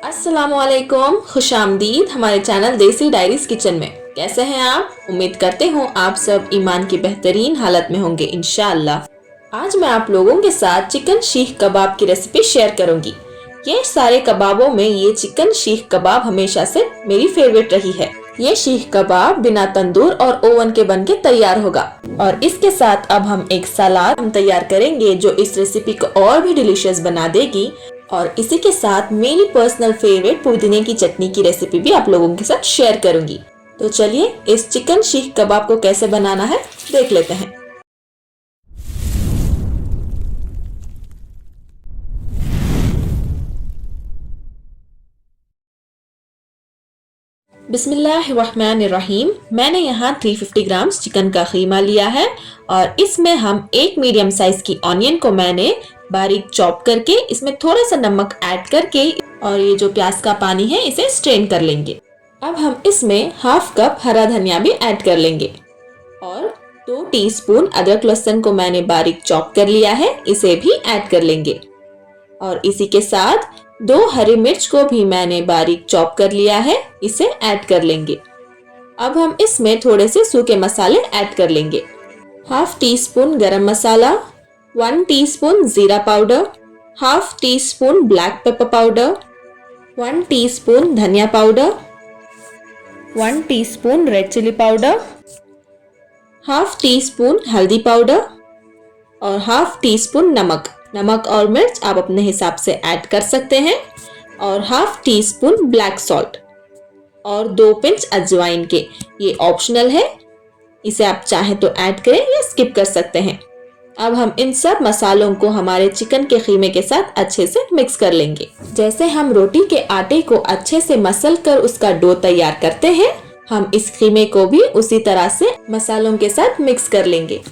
अस्सलामुअलैकुम, खुशामदीद हमारे चैनल देसी डायरीज किचन में। कैसे हैं आप? उम्मीद करते हूँ आप सब ईमान की बेहतरीन हालत में होंगे इंशाअल्लाह। आज मैं आप लोगों के साथ चिकन शीख कबाब की रेसिपी शेयर करूंगी। ये सारे कबाबों में ये चिकन शीख कबाब हमेशा से मेरी फेवरेट रही है। ये शीख कबाब बिना तंदूर और ओवन के बन के तैयार होगा। और इसके साथ अब हम एक सलाद तैयार करेंगे जो इस रेसिपी को और भी डिलीशियस बना देगी। और इसी के साथ मेरी पर्सनल फेवरेट पुदीने की चटनी की रेसिपी भी आप लोगों के साथ शेयर करूंगी। तो चलिए इस चिकन शीख कबाब को कैसे बनाना है देख लेते हैं। बिस्मिल्लाहिर्रहमानिर्रहीम। मैंने यहाँ 350 ग्राम चिकन का कीमा लिया है और इसमें हम एक मीडियम साइज की ऑनियन को मैंने बारीक चॉप करके इसमें थोड़ा सा नमक ऐड करके और ये जो प्याज का पानी है इसे स्ट्रेन कर लेंगे। अब हम इसमें हाफ कप हरा धनिया भी ऐड कर लेंगे और 2 टीस्पून अदरक लहसुन को मैंने बारीक चॉप कर लिया है, इसे भी ऐड कर लेंगे। और इसी के साथ 2 हरी मिर्च को भी मैंने बारीक चॉप कर लिया है, इसे ऐड कर लेंगे। अब हम इसमें थोड़े से सूखे मसाले ऐड कर लेंगे। Half teaspoon garam masala, 1 teaspoon जीरा powder, half teaspoon black pepper powder, 1 teaspoon धनिया powder, 1 teaspoon red chilli powder, half teaspoon हल्दी पाउडर और हाफ टी स्पून नमक। नमक और मिर्च आप अपने हिसाब से ऐड कर सकते हैं। और half teaspoon black salt और 2 पिंच अजवाइन के, ये ऑप्शनल है, इसे आप चाहें तो ऐड करें या स्किप कर सकते हैं। अब हम इन सब मसालों को हमारे चिकन के कीमे के साथ अच्छे से मिक्स कर लेंगे। जैसे हम रोटी के आटे को अच्छे से मसल कर उसका डो तैयार करते हैं, हम इस कीमे को भी उसी तरह से मसालों के साथ मिक्स कर लेंगे।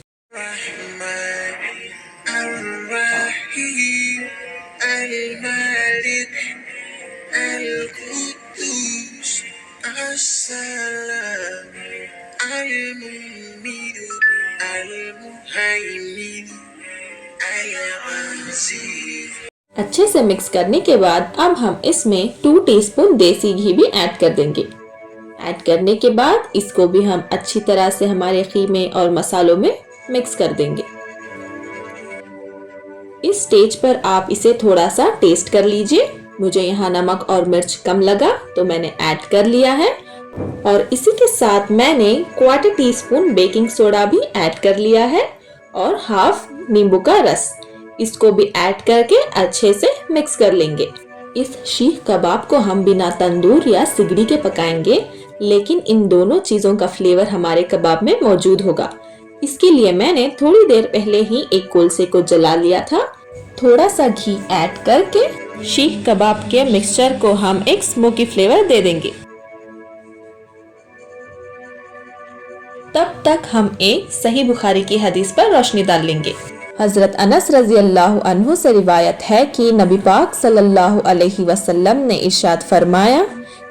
अच्छे से मिक्स करने के बाद अब हम इसमें 2 टीस्पून देसी घी भी ऐड कर देंगे। ऐड करने के बाद इसको भी हम अच्छी तरह से हमारे कीमे और मसालों में मिक्स कर देंगे। इस स्टेज पर आप इसे थोड़ा सा टेस्ट कर लीजिए। मुझे यहाँ नमक और मिर्च कम लगा तो मैंने ऐड कर लिया है। और इसी के साथ मैंने 1/4 टीस्पून बेकिंग सोडा भी ऐड कर लिया है और हाफ नींबू का रस, इसको भी ऐड करके अच्छे से मिक्स कर लेंगे। इस शीख कबाब को हम बिना तंदूर या सिगड़ी के पकाएंगे, लेकिन इन दोनों चीजों का फ्लेवर हमारे कबाब में मौजूद होगा। इसके लिए मैंने थोड़ी देर पहले ही एक कोलसे को जला लिया था। थोड़ा सा घी ऐड करके शीख कबाब के मिक्सचर को हम एक स्मोकी फ्लेवर दे देंगे। तब तक हम एक सही बुखारी की हदीस पर रोशनी डाल लेंगे। हजरत अनस रजी अल्लाह अन्हु से रिवायत है कि नबी पाक सल्लल्लाहु अलैहि वसल्लम ने इरशाद फरमाया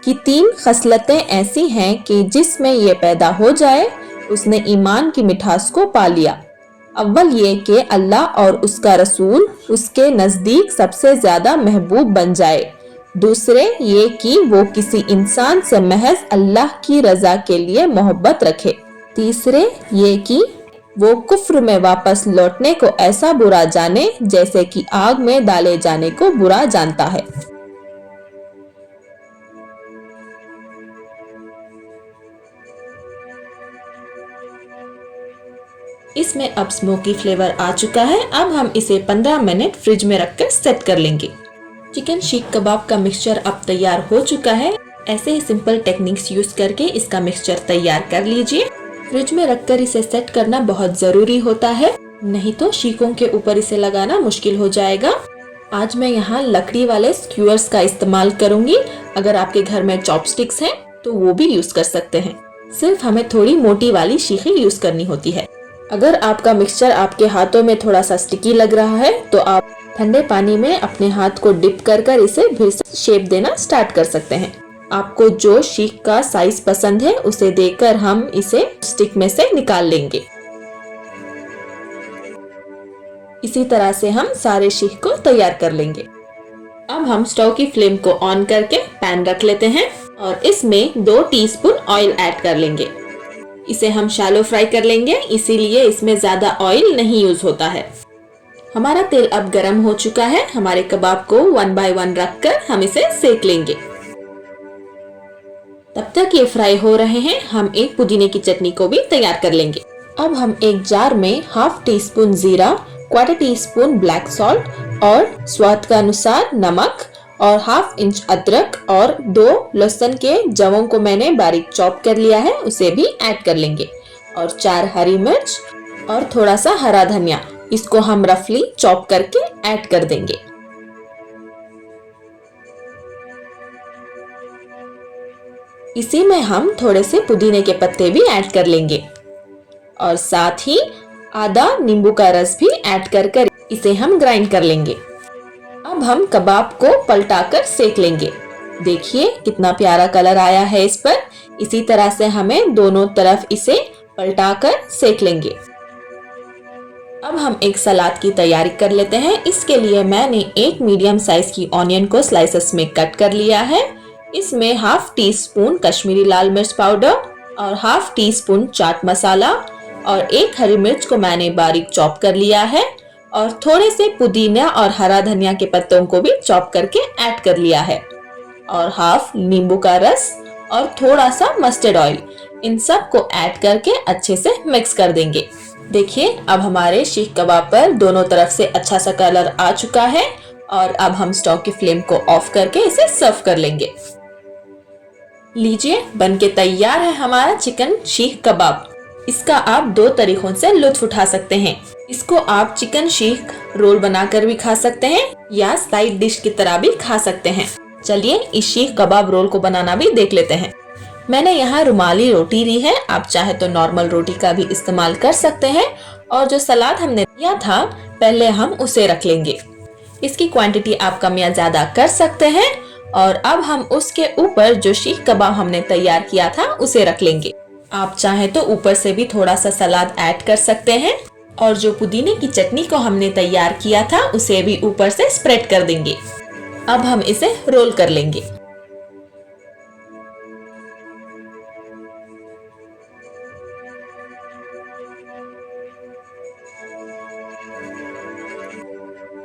कि 3 खसलतें ऐसी हैं कि जिसमें ये पैदा हो जाए उसने ईमान की मिठास को पा लिया। अव्वल ये कि अल्लाह और उसका रसूल उसके नजदीक सबसे ज्यादा महबूब बन जाए। दूसरे ये कि वो किसी इंसान से महज अल्लाह की रजा के लिए मोहब्बत रखे। तीसरे ये कि वो कुफ्र में वापस लौटने को ऐसा बुरा जाने जैसे कि आग में डाले जाने को बुरा जानता है। इसमें अब स्मोकी फ्लेवर आ चुका है। अब हम इसे 15 मिनट फ्रिज में रखकर सेट कर लेंगे। चिकन शीख कबाब का मिक्सचर अब तैयार हो चुका है। ऐसे ही सिंपल टेक्निक्स यूज करके इसका मिक्सचर तैयार कर लीजिए। फ्रिज में रखकर इसे सेट करना बहुत जरूरी होता है, नहीं तो शीखों के ऊपर इसे लगाना मुश्किल हो जाएगा। आज मैं यहाँ लकड़ी वाले स्क्यूअर्स का इस्तेमाल करूंगी। अगर आपके घर में चॉपस्टिक्स हैं तो वो भी यूज कर सकते हैं। सिर्फ हमें थोड़ी मोटी वाली शीखें यूज करनी होती है। अगर आपका मिक्सचर आपके हाथों में थोड़ा सा स्टिकी लग रहा है तो आप ठंडे पानी में अपने हाथ को डिप कर इसे फिर से शेप देना स्टार्ट कर सकते हैं। आपको जो शीख का साइज पसंद है उसे देकर हम इसे स्टिक में से निकाल लेंगे। इसी तरह से हम सारे शीख को तैयार कर लेंगे। अब हम स्टोव की फ्लेम को ऑन करके पैन रख लेते हैं और इसमें 2 टीस्पून ऑयल ऐड कर लेंगे। इसे हम शैलो फ्राई कर लेंगे, इसीलिए इसमें ज्यादा ऑयल नहीं यूज होता है। हमारा तेल अब गरम हो चुका है। हमारे कबाब को 1 बाय 1 रखकर हम इसे सेक लेंगे। तब तक ये फ्राई हो रहे हैं, हम एक पुदीने की चटनी को भी तैयार कर लेंगे। अब हम एक जार में हाफ टी स्पून जीरा, 1/4 टीस्पून ब्लैक सॉल्ट और स्वाद का अनुसार नमक और हाफ इंच अदरक और 2 लहसुन के जवों को मैंने बारीक चॉप कर लिया है, उसे भी ऐड कर लेंगे। और 4 हरी मिर्च और थोड़ा सा हरा धनिया, इसको हम रफली चॉप करके ऐड कर देंगे। इसी में हम थोड़े से पुदीने के पत्ते भी ऐड कर लेंगे और साथ ही आधा नींबू का रस भी ऐड कर इसे हम ग्राइंड कर लेंगे। अब हम कबाब को पलटाकर सेक लेंगे। देखिए कितना प्यारा कलर आया है इस पर। इसी तरह से हमें दोनों तरफ इसे पलटाकर सेक लेंगे। अब हम एक सलाद की तैयारी कर लेते हैं। इसके लिए मैंने एक मीडियम साइज की ऑनियन को स्लाइसेस में कट कर लिया है। इसमें हाफ टी स्पून कश्मीरी लाल मिर्च पाउडर और half tea spoon chaat masala और 1 हरी मिर्च को मैंने बारीक चॉप कर लिया है और थोड़े से पुदीना और हरा धनिया के पत्तों को भी चॉप करके ऐड कर लिया है और हाफ नींबू का रस और थोड़ा सा मस्टर्ड ऑयल, इन सब को ऐड करके अच्छे से मिक्स कर देंगे। देखिए अब हमारे सीख कबाब पर दोनों तरफ से अच्छा सा कलर आ चुका है और अब हम स्टोव की फ्लेम को ऑफ करके इसे सर्व कर लेंगे। लीजिए बनके तैयार है हमारा चिकन सीख कबाब। इसका आप 2 तरीकों से लुत्फ उठा सकते हैं। इसको आप चिकन सीख रोल बनाकर भी खा सकते हैं या साइड डिश की तरह भी खा सकते हैं। चलिए इस सीख कबाब रोल को बनाना भी देख लेते हैं। मैंने यहाँ रुमाली रोटी ली है, आप चाहे तो नॉर्मल रोटी का भी इस्तेमाल कर सकते हैं। और जो सलाद हमने लिया था पहले हम उसे रख लेंगे। इसकी क्वांटिटी आप कम या ज्यादा कर सकते हैं। और अब हम उसके ऊपर जो सीख कबाब हमने तैयार किया था उसे रख लेंगे। आप चाहे तो ऊपर से भी थोड़ा सा सलाद ऐड कर सकते हैं और जो पुदीने की चटनी को हमने तैयार किया था उसे भी ऊपर से स्प्रेड कर देंगे। अब हम इसे रोल कर लेंगे।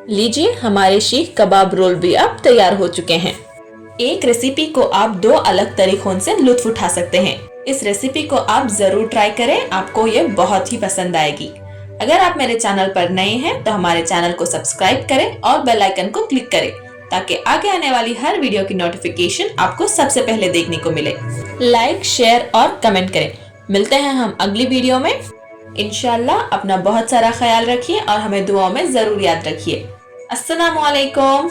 लीजिए हमारे सीख कबाब रोल भी अब तैयार हो चुके हैं। एक रेसिपी को आप 2 अलग तरीकों से लुत्फ उठा सकते हैं। इस रेसिपी को आप जरूर ट्राई करें, आपको ये बहुत ही पसंद आएगी। अगर आप मेरे चैनल पर नए हैं तो हमारे चैनल को सब्सक्राइब करें और बेल आइकन को क्लिक करें ताकि आगे आने वाली हर वीडियो की नोटिफिकेशन आपको सबसे पहले देखने को मिले। लाइक, शेयर और कमेंट करें। मिलते हैं हम अगली वीडियो में। इंशाल्लाह अपना बहुत सारा ख्याल रखिए और हमें दुआओं में जरूर याद रखिए। अस्सलामु अलैकुम।